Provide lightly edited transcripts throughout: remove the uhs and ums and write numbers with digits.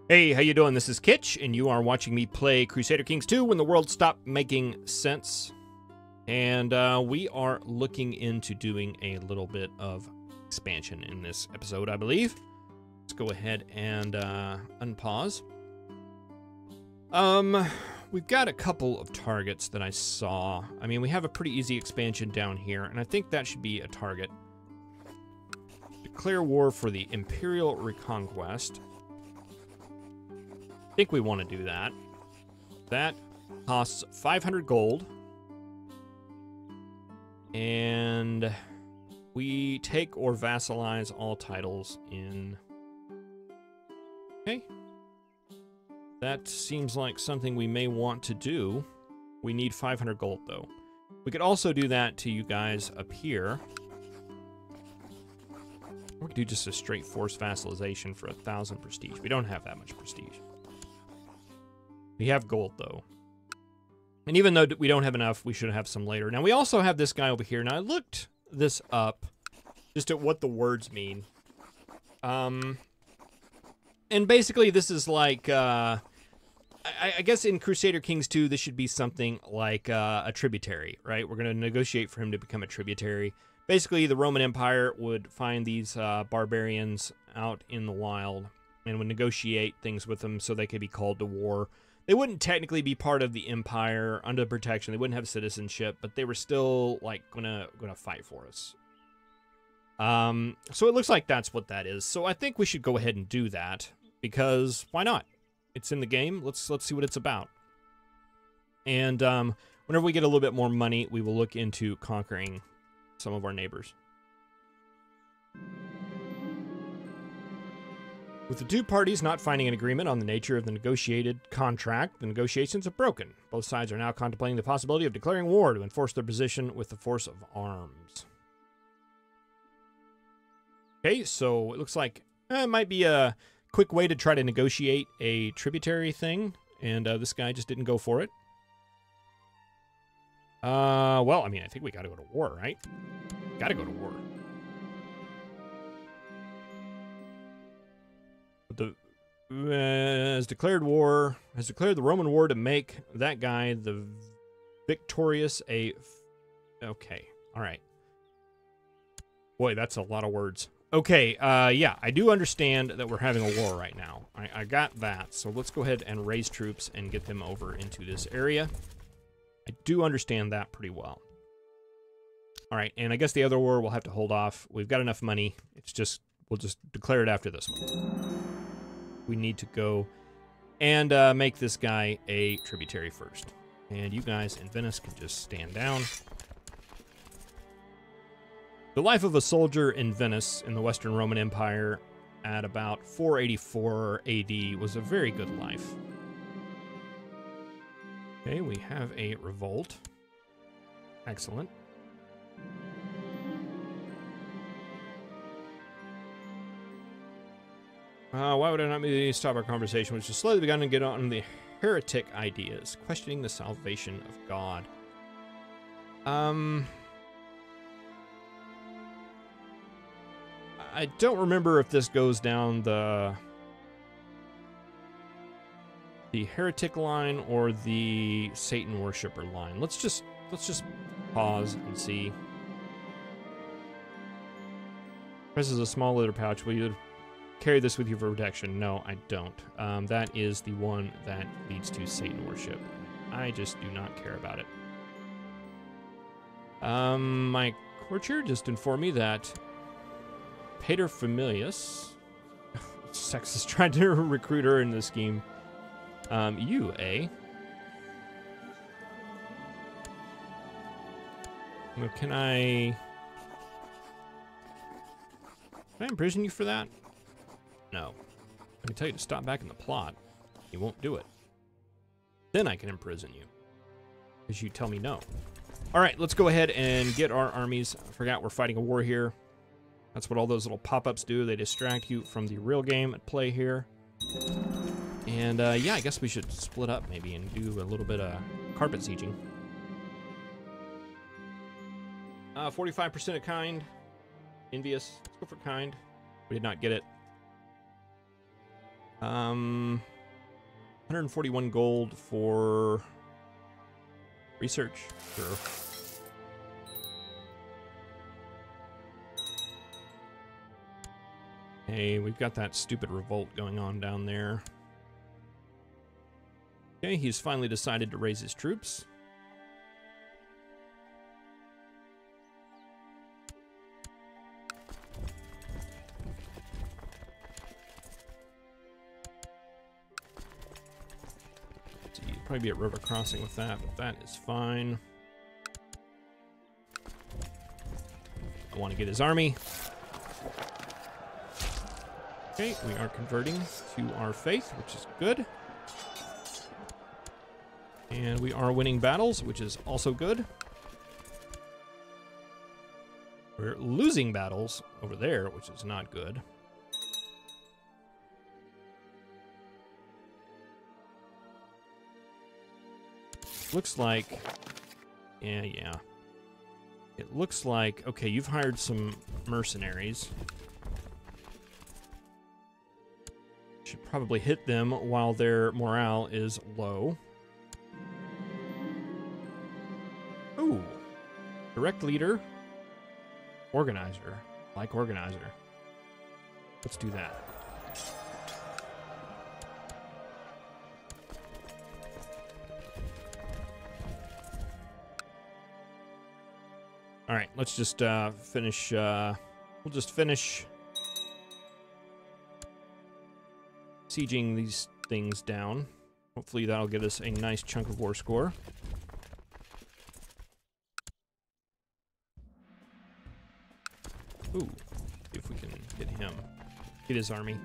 Hey, how you doing? This is Ck2, and you are watching me play Crusader Kings 2 when the world stopped making sense. And we are looking into doing a little bit of expansion in this episode, I believe. Let's go ahead and unpause. We've got a couple of targets that I saw. I mean, we have a pretty easy expansion down here, and I think that should be a target. Declare war for the Imperial Reconquest. I think we want to do that. That costs 500 gold. And we take or vassalize all titles in... Okay. That seems like something we may want to do. We need 500 gold, though. We could also do that to you guys up here. Or we could do just a straight force vassalization for 1,000 prestige. We don't have that much prestige. We have gold, though. And even though we don't have enough, we should have some later. Now, we also have this guy over here. Now, I looked this up just at what the words mean. And basically, this is like... I guess in Crusader Kings 2, this should be something like a tributary, right? We're going to negotiate for him to become a tributary. Basically, the Roman Empire would find these barbarians out in the wild and would negotiate things with them so they could be called to war. They wouldn't technically be part of the empire under protection. They wouldn't have citizenship, but they were still like gonna fight for us. So it looks like that's what that is. So I think we should go ahead and do that because why not? It's in the game. Let's see what it's about. And whenever we get a little bit more money, we will look into conquering some of our neighbors. With the two parties not finding an agreement on the nature of the negotiated contract, the negotiations have broken. Both sides are now contemplating the possibility of declaring war to enforce their position with the force of arms. Okay, so it looks like it might be a quick way to try to negotiate a tributary thing, and this guy just didn't go for it. Well, I mean, I think we gotta go to war, right? Gotta go to war. The has declared the Roman war to make that guy the victorious okay, all right. Boy, that's a lot of words. Okay, yeah, I do understand that we're having a war right now. I got that, so let's go ahead and raise troops and get them over into this area. I do understand that pretty well. All right, and I guess the other war we'll have to hold off. We've got enough money. It's just, we'll just declare it after this one. We need to go and make this guy a tributary first. And you guys in Venice can just stand down. The life of a soldier in Venice in the Western Roman Empire at about 484 AD was a very good life. Okay, we have a revolt. Excellent. Why would I not maybe stop our conversation, which has slowly begun to get on the heretic ideas, questioning the salvation of God? I don't remember if this goes down the heretic line or the Satan worshiper line. Let's just pause and see. Presses a small leather pouch. Will you carry this with you for protection? No, I don't. That is the one that leads to Satan worship. I just do not care about it. My courtier just informed me that Pater Familius, Sex is trying to recruit her in the scheme. You, eh? Well, can I imprison you for that? No. I can tell you to stop back in the plot. You won't do it. Then I can imprison you. Because you tell me no. Alright, let's go ahead and get our armies. I forgot we're fighting a war here. That's what all those little pop-ups do. They distract you from the real game at play here. And, yeah, I guess we should split up maybe and do a little bit of carpet sieging. 45% of kind. Envious. Let's go for kind. We did not get it. 141 gold for research. Sure. Hey, we've got that stupid revolt going on down there. Okay, he's finally decided to raise his troops. So you'd probably be at river crossing with that, but that is fine. I want to get his army. Okay, we are converting to our faith, which is good. And we are winning battles, which is also good. We're losing battles over there, which is not good. Looks like... Yeah. It looks like... Okay, you've hired some mercenaries. Should probably hit them while their morale is low. Ooh. Direct leader. Organizer. Like organizer. Let's do that. All right, let's just finish. We'll just finish sieging these things down. Hopefully that'll get us a nice chunk of war score. Ooh, see if we can get him. Get his army.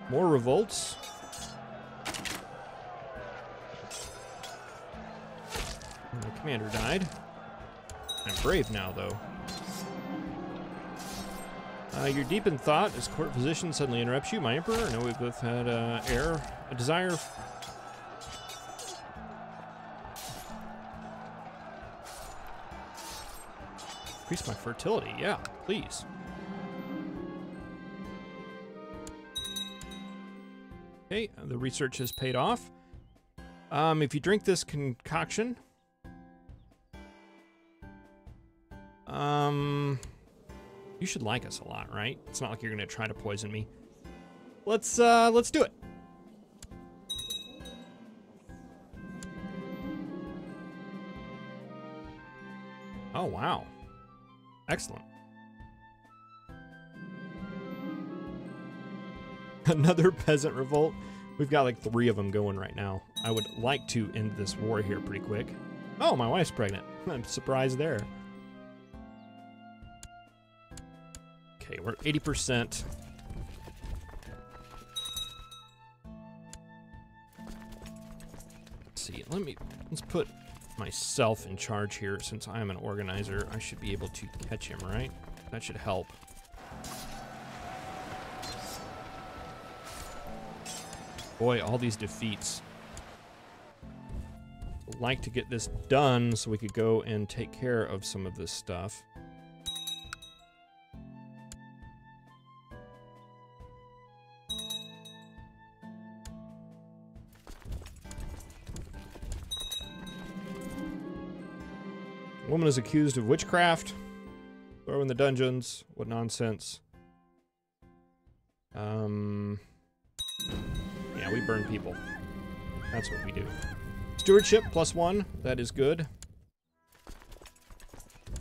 More revolts. And the commander died. I'm brave now, though. You're deep in thought as court physician suddenly interrupts you. My emperor, I know we've both had a desire. Increase my fertility, yeah, please. Okay, the research has paid off. If you drink this concoction, you should like us a lot, right? It's not like you're gonna try to poison me. Let's do it. Oh, wow. Excellent. Another peasant revolt. We've got like 3 of them going right now. I would like to end this war here pretty quick. Oh, my wife's pregnant. I'm surprised there. Okay, we're 80%. Let's see, let's put myself in charge here. Since I am an organizer, I should be able to catch him, right? That should help. Boy, all these defeats. I'd like to get this done so we could go and take care of some of this stuff. Woman is accused of witchcraft. Throw in the dungeons. What nonsense. Yeah, we burn people. That's what we do. Stewardship +1. That is good.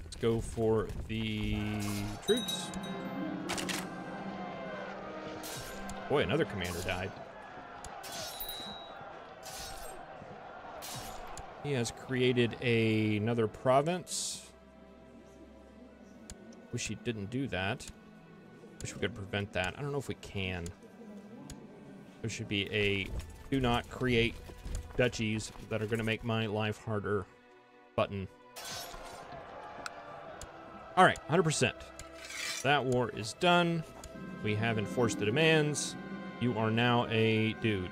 Let's go for the troops. Boy, another commander died. He has created another province. Wish he didn't do that. Wish we could prevent that. I don't know if we can. There should be a do not create duchies that are going to make my life harder button. All right, 100%. That war is done. We have enforced the demands. You are now a dude.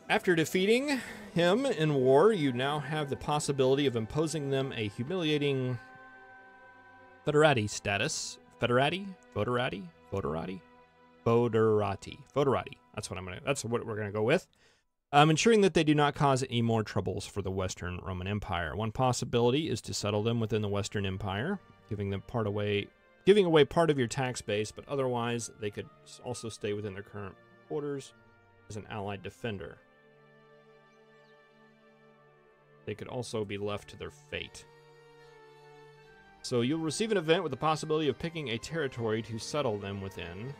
After defeating him in war, you now have the possibility of imposing them a humiliating Foederati status. Foederati? Foederati? Foederati? Foederati. Foederati. That's what we're gonna go with. Ensuring that they do not cause any more troubles for the Western Roman Empire. One possibility is to settle them within the Western Empire, giving away part of your tax base, but otherwise they could also stay within their current borders as an allied defender. They could also be left to their fate. So you'll receive an event with the possibility of picking a territory to settle them within,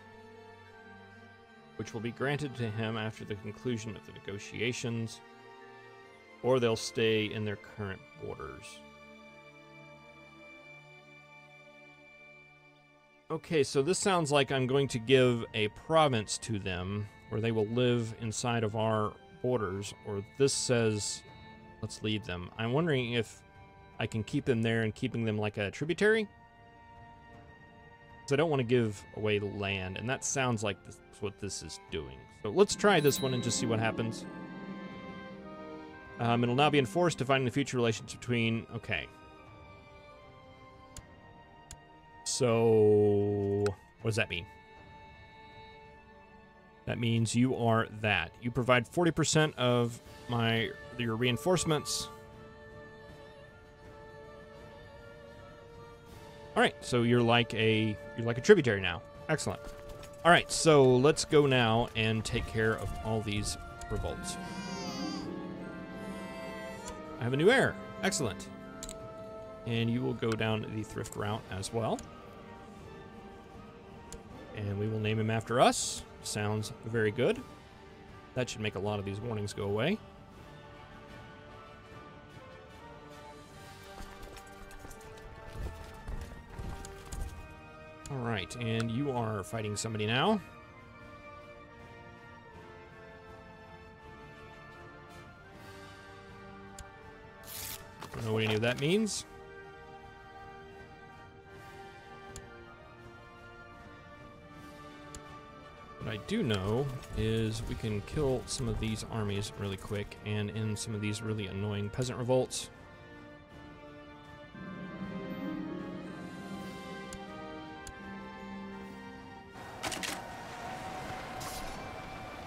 which will be granted to him after the conclusion of the negotiations, or they'll stay in their current borders. Okay, so this sounds like I'm going to give a province to them, where they will live inside of our borders, or this says, let's leave them. I'm wondering if I can keep them there and keeping them like a tributary? Because I don't want to give away the land, and that sounds like this is what this is doing. So let's try this one and just see what happens. It'll now be enforced, defining the future relations between... Okay. So, what does that mean? That means you are that. You provide 40% of your reinforcements. All right, so you're like a tributary now. Excellent. All right, so let's go now and take care of all these revolts. I have a new heir. Excellent. And you will go down the thrift route as well. And we will name him after us. Sounds very good. That should make a lot of these warnings go away. All right, and you are fighting somebody now. Don't know what any of that means. What I do know is we can kill some of these armies really quick and end some of these really annoying peasant revolts.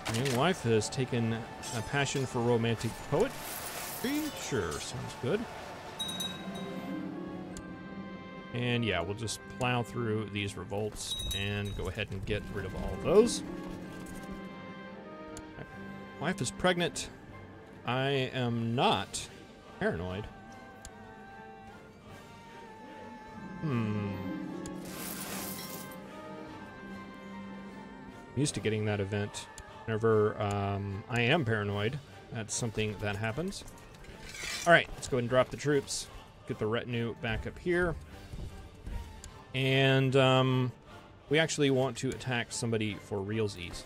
My young wife has taken a passion for romantic poetry. Sure, sounds good. And yeah, we'll just plow through these revolts and go ahead and get rid of all of those. My wife is pregnant. I am not paranoid. I'm used to getting that event. Whenever I am paranoid, that's something that happens. All right, let's go ahead and drop the troops. Get the retinue back up here. And we actually want to attack somebody for realsies.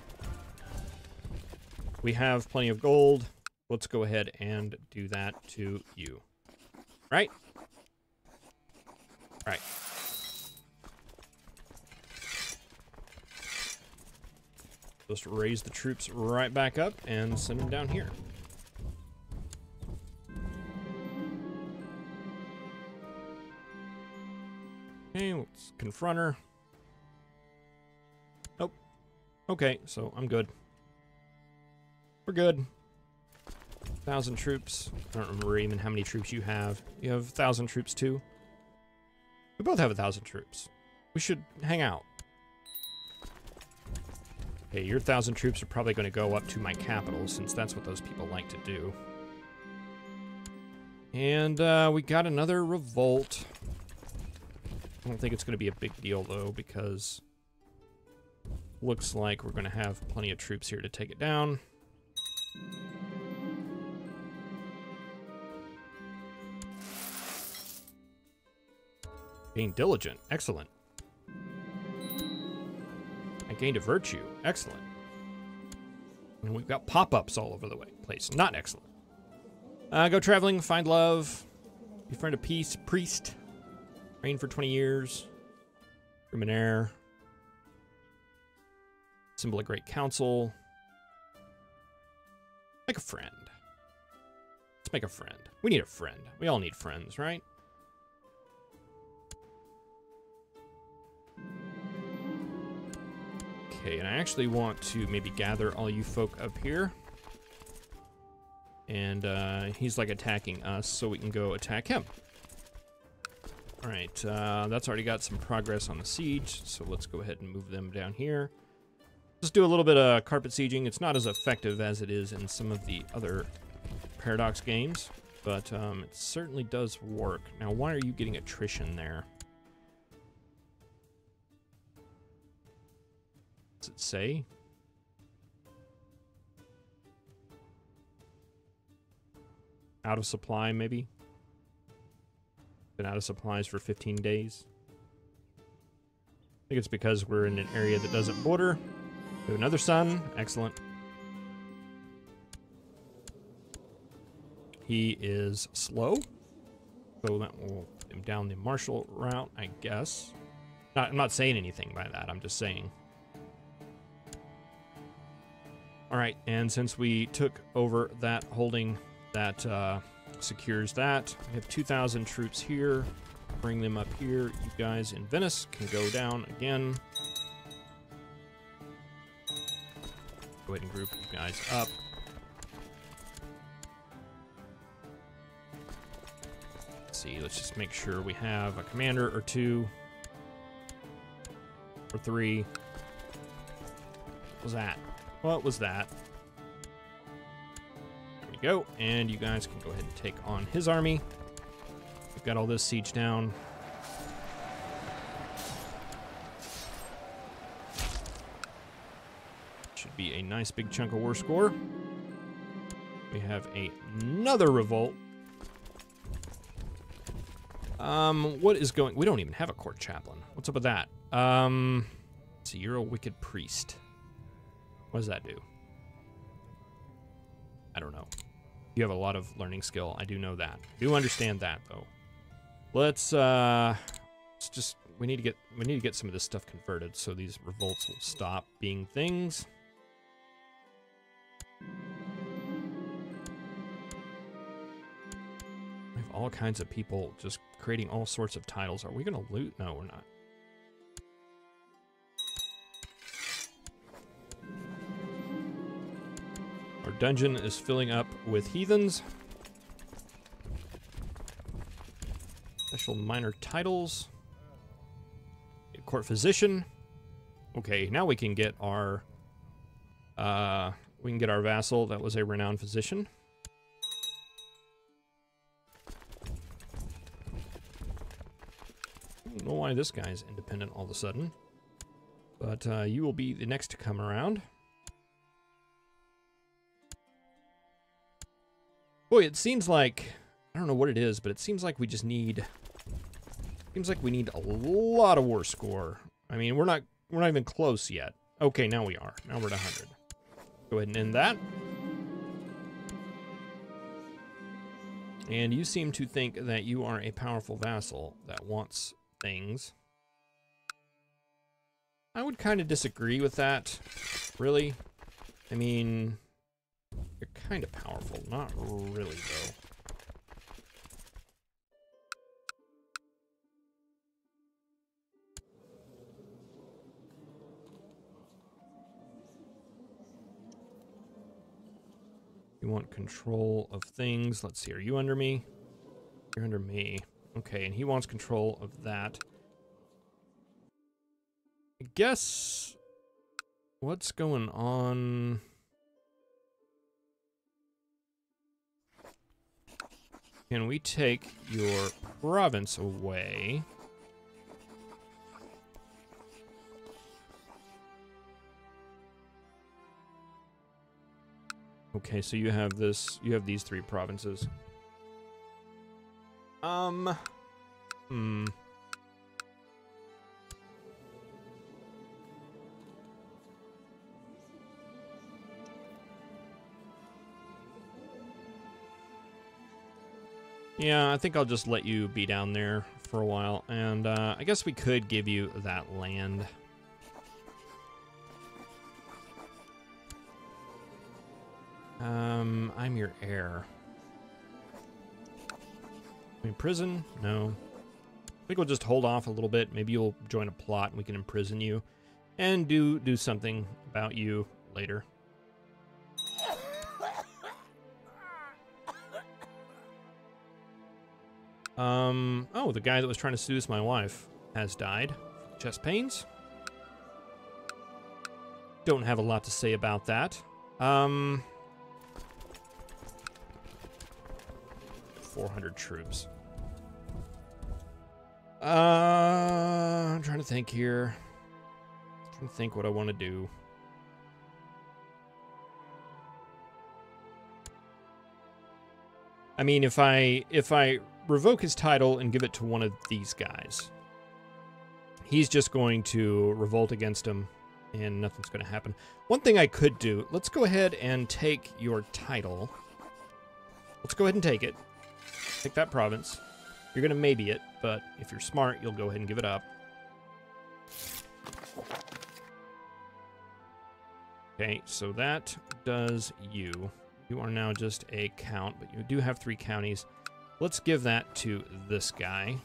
We have plenty of gold. Let's go ahead and do that to you. Right? All right. Just raise the troops right back up and send them down here. Okay, let's confront her. Nope. Okay, so I'm good. We're good. 1,000 troops. I don't remember even how many troops you have. You have 1,000 troops too? We both have 1,000 troops. We should hang out. Okay, your 1,000 troops are probably going to go up to my capital, since that's what those people like to do. And we got another revolt. I don't think it's going to be a big deal, though, because looks like we're going to have plenty of troops here to take it down. Being diligent. Excellent. I gained a virtue. Excellent. And we've got pop-ups all over the place. Not excellent. Go traveling, find love, befriend a peace priest, reign for 20 years, Ruminaire, symbol of great council, make a friend. Let's make a friend. We need a friend. We all need friends, right? Okay, and I actually want to maybe gather all you folk up here. And he's like attacking us, so we can go attack him. All right, that's already got some progress on the siege, so let's go ahead and move them down here. Just do a little bit of carpet sieging. It's not as effective as it is in some of the other Paradox games, but it certainly does work. Now, why are you getting attrition there? Does it say? Out of supply, maybe? Been out of supplies for 15 days. I think it's because we're in an area that doesn't border. We have another sun. Excellent. He is slow, so that will put him down the martial route, I guess. I'm not saying anything by that. I'm just saying. All right, and since we took over that holding, that secures that. We have 2,000 troops here. Bring them up here. You guys in Venice can go down again. Go ahead and group you guys up. Let's see, let's just make sure we have a commander or two. Or three. What was that? What was that? There we go. And you guys can go ahead and take on his army. We've got all this siege down. Should be a nice big chunk of war score. We have another revolt. What is going... We don't even have a court chaplain. What's up with that? Let's see, you're a wicked priest. What does that do? I don't know. You have a lot of learning skill. I do know that. I do understand that, though. Let's just... We need to get some of this stuff converted so these revolts will stop being things. We have all kinds of people just creating all sorts of titles. Are we going to loot? No, we're not. Our dungeon is filling up with heathens. Special minor titles. Court physician. Okay, now we can get our vassal that was a renowned physician. I don't know why this guy's independent all of a sudden, but you will be the next to come around. Boy, it seems like, I don't know what it is, but it seems like we just need, seems like we need a lot of war score. I mean, we're not even close yet. Okay, now we are. Now we're at 100. Go ahead and end that. And you seem to think that you are a powerful vassal that wants things. I would kind of disagree with that, really. I mean, you're kind of powerful. Not really, though. You want control of things. Let's see, are you under me? You're under me. Okay, and he wants control of that. I guess... What's going on? Can we take your province away? Okay, so you have this, you have these 3 provinces. Yeah, I think I'll just let you be down there for a while, and I guess we could give you that land. I'm your heir. Imprison? No. I think we'll just hold off a little bit. Maybe you'll join a plot and we can imprison you. and do something about you later. Oh, the guy that was trying to seduce my wife has died. Chest pains. Don't have a lot to say about that. 400 troops. I'm trying to think here. I'm trying to think what I want to do. I mean, if I revoke his title and give it to one of these guys, he's just going to revolt against him, and nothing's going to happen. One thing I could do, let's go ahead and take your title. Let's go ahead and take it. Take that province. You're going to maybe it, but if you're smart, you'll go ahead and give it up. Okay, so that does you. You are now just a count, but you do have 3 counties. Let's give that to this guy.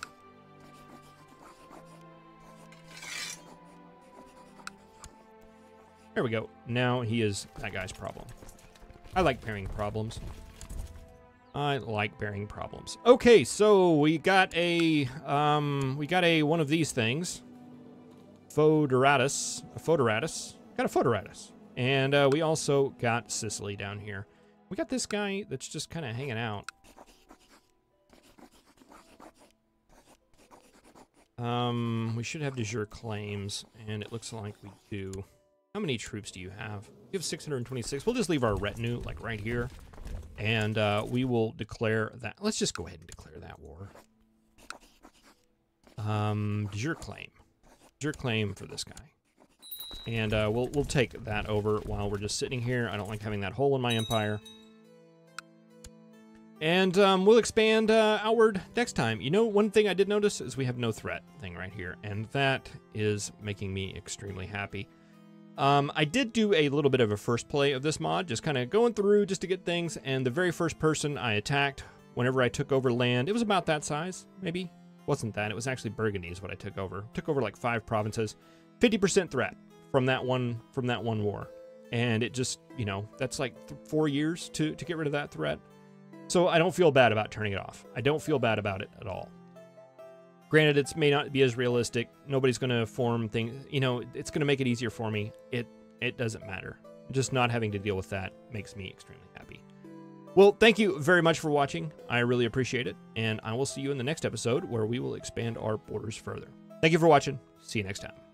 There we go. Now he is that guy's problem. I like bearing problems. I like bearing problems. Okay, so we got a one of these things. Foederati. Got a Foederati. And we also got Sicily down here. We got this guy that's just kind of hanging out. We should have de jure claims, and it looks like we do. How many troops do you have? You have 626. We'll just leave our retinue, like, right here. And we will declare that. Let's just go ahead and declare that war. De jure claim. De jure claim for this guy. And we'll take that over while we're just sitting here. I don't like having that hole in my empire. And we'll expand outward next time. You know, one thing I did notice is we have no threat thing right here. And that is making me extremely happy. I did do a little bit of a first play of this mod, just kind of going through just to get things. And the very first person I attacked, whenever I took over land, it was about that size, maybe. Wasn't that? It was actually Burgundy is what I took over. Took over like 5 provinces. 50% threat from that one war. And it just, you know, that's like 4 years to get rid of that threat. So I don't feel bad about turning it off. I don't feel bad about it at all. Granted, it may not be as realistic. Nobody's going to form things. You know, it's going to make it easier for me. It doesn't matter. Just not having to deal with that makes me extremely happy. Well, thank you very much for watching. I really appreciate it. And I will see you in the next episode where we will expand our borders further. Thank you for watching. See you next time.